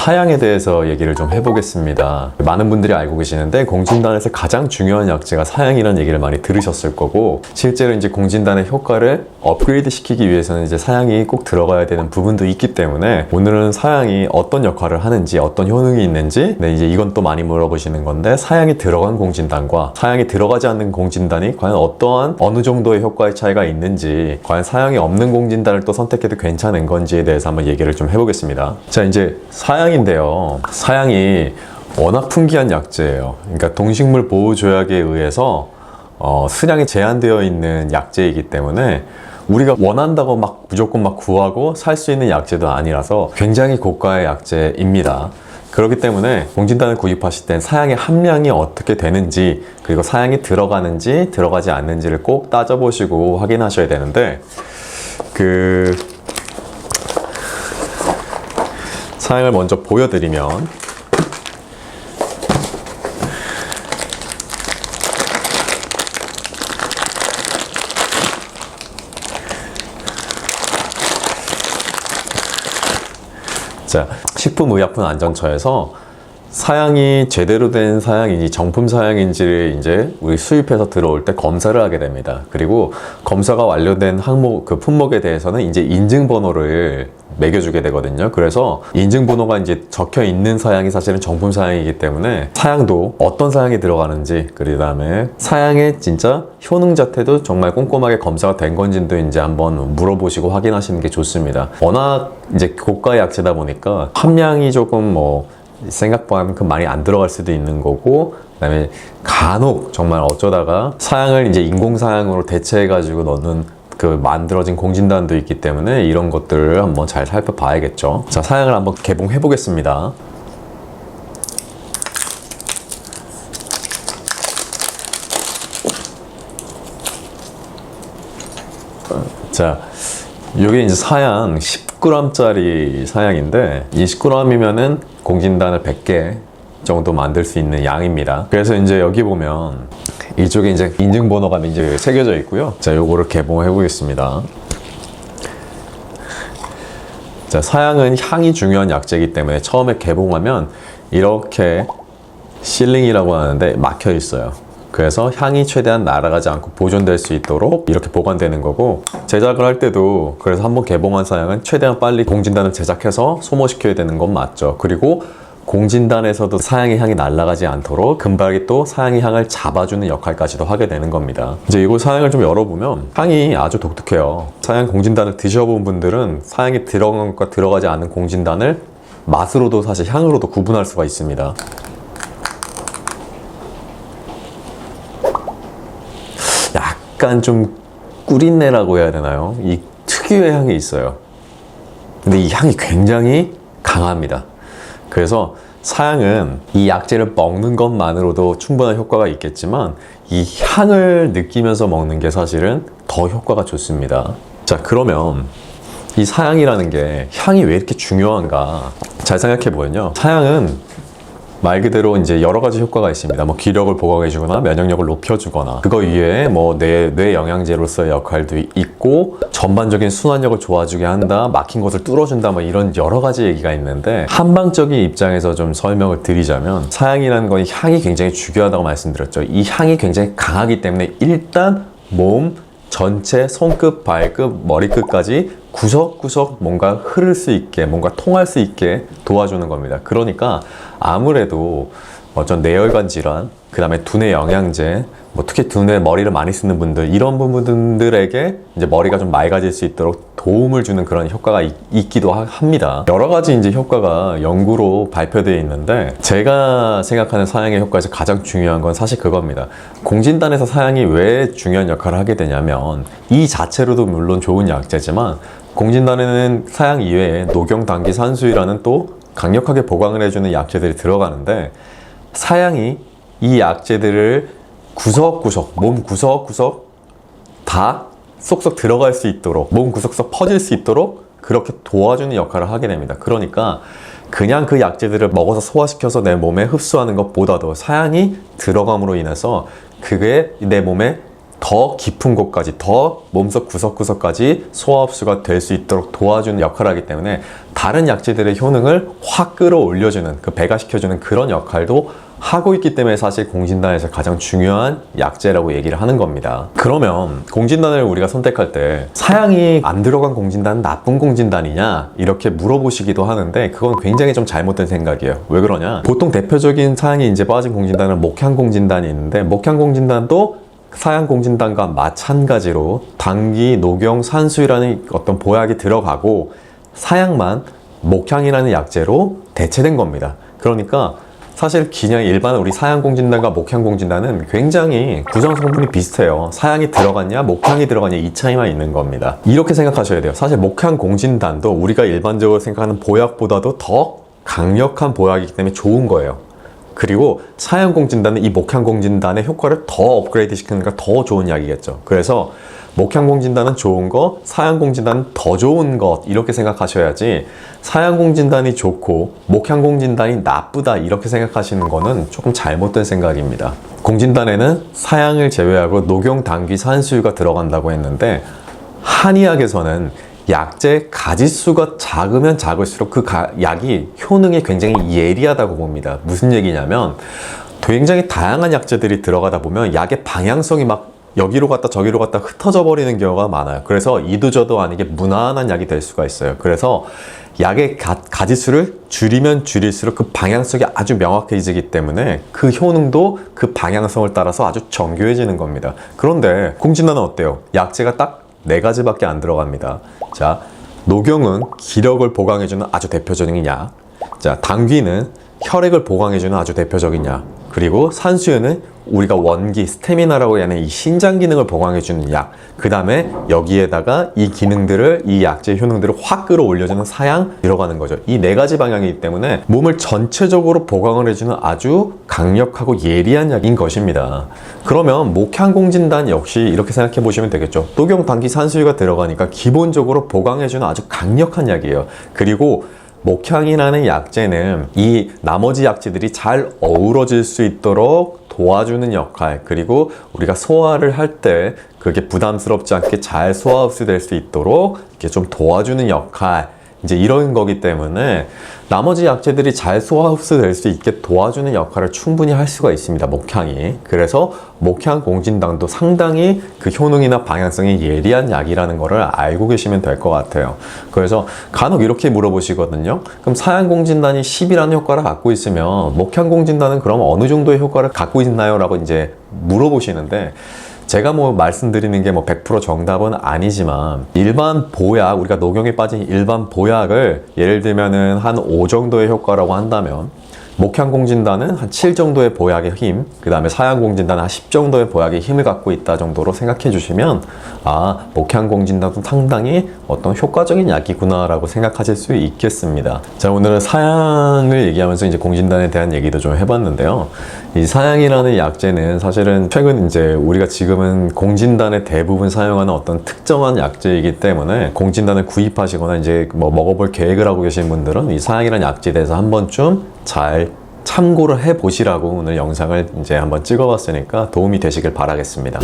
사양에 대해서 얘기를 좀 해보겠습니다. 많은 분들이 알고 계시는데 공진단에서 가장 중요한 약재가 사양이라는 얘기를 많이 들으셨을 거고, 실제로 이제 공진단의 효과를 업그레이드 시키기 위해서는 이제 사양이 꼭 들어가야 되는 부분도 있기 때문에 오늘은 사양이 어떤 역할을 하는지, 어떤 효능이 있는지, 네, 이제 이건 또 많이 물어보시는 건데, 사양이 들어간 공진단과 사양이 들어가지 않는 공진단이 과연 어떠한 어느 정도의 효과의 차이가 있는지, 과연 사양이 없는 공진단을 또 선택해도 괜찮은 건지에 대해서 한번 얘기를 좀 해보겠습니다. 자, 이제 사양인데요. 사양이 워낙 풍기한 약재예요. 그러니까 동식물 보호조약에 의해서 수량이 제한되어 있는 약재이기 때문에 우리가 원한다고 막 무조건 막 구하고 살 수 있는 약재도 아니라서 굉장히 고가의 약재입니다. 그렇기 때문에 공진단을 구입하실 땐 사양의 함량이 어떻게 되는지, 그리고 사양이 들어가는지 들어가지 않는지를 꼭 따져보시고 확인하셔야 되는데, 사양을 먼저 보여드리면, 자, 식품의약품안전처에서 사양이 제대로 된 사양인지 정품 사양인지를 이제 우리 수입해서 들어올 때 검사를 하게 됩니다. 그리고 검사가 완료된 항목, 품목에 대해서는 이제 인증번호를 매겨주게 되거든요. 그래서 인증번호가 이제 적혀 있는 사양이 사실은 정품 사양이기 때문에 사양도 어떤 사양이 들어가는지, 그 다음에 사양의 진짜 효능 자체도 정말 꼼꼼하게 검사가 된 건지도 이제 한번 물어보시고 확인하시는 게 좋습니다. 워낙 이제 고가 약재다 보니까 함량이 조금 생각만큼 많이 안 들어갈 수도 있는 거고, 그 다음에 간혹 정말 어쩌다가 사양을 이제 인공사양으로 대체해가지고 넣는 만들어진 공진단도 있기 때문에 이런 것들을 한번 잘 살펴봐야겠죠. 자, 사양을 한번 개봉해 보겠습니다. 자, 이게 이제 사양 10g짜리 사양인데, 20g이면은 공진단을 100개 정도 만들 수 있는 양입니다. 그래서 이제 여기 보면 이쪽에 이제 인증번호가 이제 새겨져 있고요. 자, 요거를 개봉해 보겠습니다. 자, 사양은 향이 중요한 약재이기 때문에 처음에 개봉하면 이렇게 실링이라고 하는데 막혀 있어요. 그래서 향이 최대한 날아가지 않고 보존될 수 있도록 이렇게 보관되는 거고, 제작을 할 때도 그래서 한번 개봉한 사양은 최대한 빨리 공진단을 제작해서 소모시켜야 되는 건 맞죠. 그리고 공진단에서도 사양의 향이 날아가지 않도록 금박이 또 사양의 향을 잡아주는 역할까지도 하게 되는 겁니다. 이제 이거 사양을 좀 열어보면 향이 아주 독특해요. 사양 공진단을 드셔본 분들은 사양이 들어간 것과 들어가지 않은 공진단을 맛으로도 사실 향으로도 구분할 수가 있습니다. 약간 좀 꿀인내라고 해야 되나요? 이 특유의 향이 있어요. 근데 이 향이 굉장히 강합니다. 그래서 사양은 이 약재를 먹는 것만으로도 충분한 효과가 있겠지만, 이 향을 느끼면서 먹는 게 사실은 더 효과가 좋습니다. 자, 그러면 이 사양이라는 게 향이 왜 이렇게 중요한가 잘 생각해 보면요, 사양은 말 그대로 이제 여러 가지 효과가 있습니다. 기력을 보강해주거나 면역력을 높여주거나, 그거 이외에 뇌 영양제로서의 역할도 있고, 전반적인 순환력을 좋아지게 한다, 막힌 것을 뚫어준다, 이런 여러 가지 얘기가 있는데, 한방적인 입장에서 좀 설명을 드리자면, 사양이라는 건 향이 굉장히 중요하다고 말씀드렸죠. 이 향이 굉장히 강하기 때문에 일단 몸 전체, 손끝, 발끝, 머리끝까지 구석구석 뭔가 흐를 수 있게, 뭔가 통할 수 있게 도와주는 겁니다. 그러니까 아무래도 어떤 뇌혈관 질환, 그 다음에 두뇌 영양제, 특히 두뇌 머리를 많이 쓰는 분들, 이런 분들에게 이제 머리가 좀 맑아질 수 있도록 도움을 주는 그런 효과가 있기도 합니다. 여러 가지 이제 효과가 연구로 발표되어 있는데, 제가 생각하는 사양의 효과에서 가장 중요한 건 사실 그겁니다. 공진단에서 사양이 왜 중요한 역할을 하게 되냐면, 이 자체로도 물론 좋은 약재지만, 공진단에는 사양 이외에 녹용당기 산수유라는 또 강력하게 보강을 해주는 약재들이 들어가는데, 사양이 이 약재들을 구석구석, 몸 구석구석 다 쏙쏙 들어갈 수 있도록, 몸 구석구석 퍼질 수 있도록 그렇게 도와주는 역할을 하게 됩니다. 그러니까 그냥 그 약재들을 먹어서 소화시켜서 내 몸에 흡수하는 것보다도 사양이 들어감으로 인해서 그게 내 몸에 더 깊은 곳까지, 더 몸속 구석구석까지 소화 흡수가 될 수 있도록 도와주는 역할을 하기 때문에 다른 약재들의 효능을 확 끌어올려주는, 그 배가시켜주는 그런 역할도 하고 있기 때문에 사실 공진단에서 가장 중요한 약재라고 얘기를 하는 겁니다. 그러면 공진단을 우리가 선택할 때 사양이 안 들어간 공진단은 나쁜 공진단이냐 이렇게 물어보시기도 하는데, 그건 굉장히 좀 잘못된 생각이에요. 왜 그러냐? 보통 대표적인 사양이 이제 빠진 공진단은 목향공진단이 있는데, 목향공진단도 사양공진단과 마찬가지로 당귀, 녹용, 산수유라는 어떤 보약이 들어가고 사양만 목향이라는 약재로 대체된 겁니다. 그러니까 사실 그냥 일반 우리 사양공진단과 목향공진단은 굉장히 구성 성분이 비슷해요. 사양이 들어갔냐 목향이 들어갔냐 이 차이만 있는 겁니다. 이렇게 생각하셔야 돼요. 사실 목향공진단도 우리가 일반적으로 생각하는 보약보다도 더 강력한 보약이기 때문에 좋은 거예요. 그리고 사양공진단은 이 목향공진단의 효과를 더 업그레이드 시키니까 더 좋은 약이겠죠. 그래서 목향공진단은 좋은 거, 사양공진단은 더 좋은 것, 이렇게 생각하셔야지 사양공진단이 좋고 목향공진단이 나쁘다 이렇게 생각하시는 거는 조금 잘못된 생각입니다. 공진단에는 사양을 제외하고 녹용, 당귀, 산수유가 들어간다고 했는데, 한의학에서는 약재 가지수가 작으면 작을수록 그 약이 효능이 굉장히 예리하다고 봅니다. 무슨 얘기냐면 굉장히 다양한 약재들이 들어가다 보면 약의 방향성이 막 여기로 갔다 저기로 갔다 흩어져 버리는 경우가 많아요. 그래서 이도저도 아니게 무난한 약이 될 수가 있어요. 그래서 약의 가지수를 줄이면 줄일수록 그 방향성이 아주 명확해지기 때문에 그 효능도 그 방향성을 따라서 아주 정교해지는 겁니다. 그런데 공진단은 어때요? 약재가 딱 4가지밖에 안 들어갑니다. 자, 녹용은 기력을 보강해주는 아주 대표적인 약. 자, 당귀는 혈액을 보강해주는 아주 대표적인 약. 그리고 산수유는 우리가 원기, 스태미나라고 하는 이 신장 기능을 보강해주는 약. 그 다음에 여기에다가 이 기능들을, 이 약재의 효능들을 확 끌어올려주는 사양 들어가는 거죠. 이 4가지 방향이기 때문에 몸을 전체적으로 보강을 해주는 아주 강력하고 예리한 약인 것입니다. 그러면 목향공진단 역시 이렇게 생각해 보시면 되겠죠. 녹용, 당귀, 산수유가 들어가니까 기본적으로 보강해주는 아주 강력한 약이에요. 그리고 목향이라는 약재는 이 나머지 약재들이 잘 어우러질 수 있도록 도와주는 역할, 그리고 우리가 소화를 할 때 그게 부담스럽지 않게 잘 소화 흡수될 수 있도록 이렇게 좀 도와주는 역할, 이제 이런 거기 때문에 나머지 약재들이 잘 소화 흡수될 수 있게 도와주는 역할을 충분히 할 수가 있습니다, 목향이. 그래서 목향공진단도 상당히 그 효능이나 방향성이 예리한 약이라는 거를 알고 계시면 될 것 같아요. 그래서 간혹 이렇게 물어보시거든요. 그럼 사양공진단이 10이라는 효과를 갖고 있으면 목향공진단은 그럼 어느 정도의 효과를 갖고 있나요? 라고 이제 물어보시는데, 제가 뭐 말씀드리는 게 뭐 100% 정답은 아니지만, 일반 보약, 우리가 녹용에 빠진 일반 보약을 예를 들면은 한 5 정도의 효과라고 한다면, 목향공진단은 한 7 정도의 보약의 힘, 그 다음에 사양공진단은 한 10 정도의 보약의 힘을 갖고 있다 정도로 생각해 주시면, 아, 목향공진단도 상당히 어떤 효과적인 약이구나 라고 생각하실 수 있겠습니다. 자, 오늘은 사양을 얘기하면서 이제 공진단에 대한 얘기도 좀 해봤는데요. 이 사양이라는 약재는 사실은 최근 이제 우리가 지금은 공진단에 대부분 사용하는 어떤 특정한 약재이기 때문에, 공진단을 구입하시거나 이제 뭐 먹어볼 계획을 하고 계신 분들은 이 사양이라는 약재에 대해서 한 번쯤 잘 참고를 해 보시라고 오늘 영상을 이제 한번 찍어 봤으니까 도움이 되시길 바라겠습니다.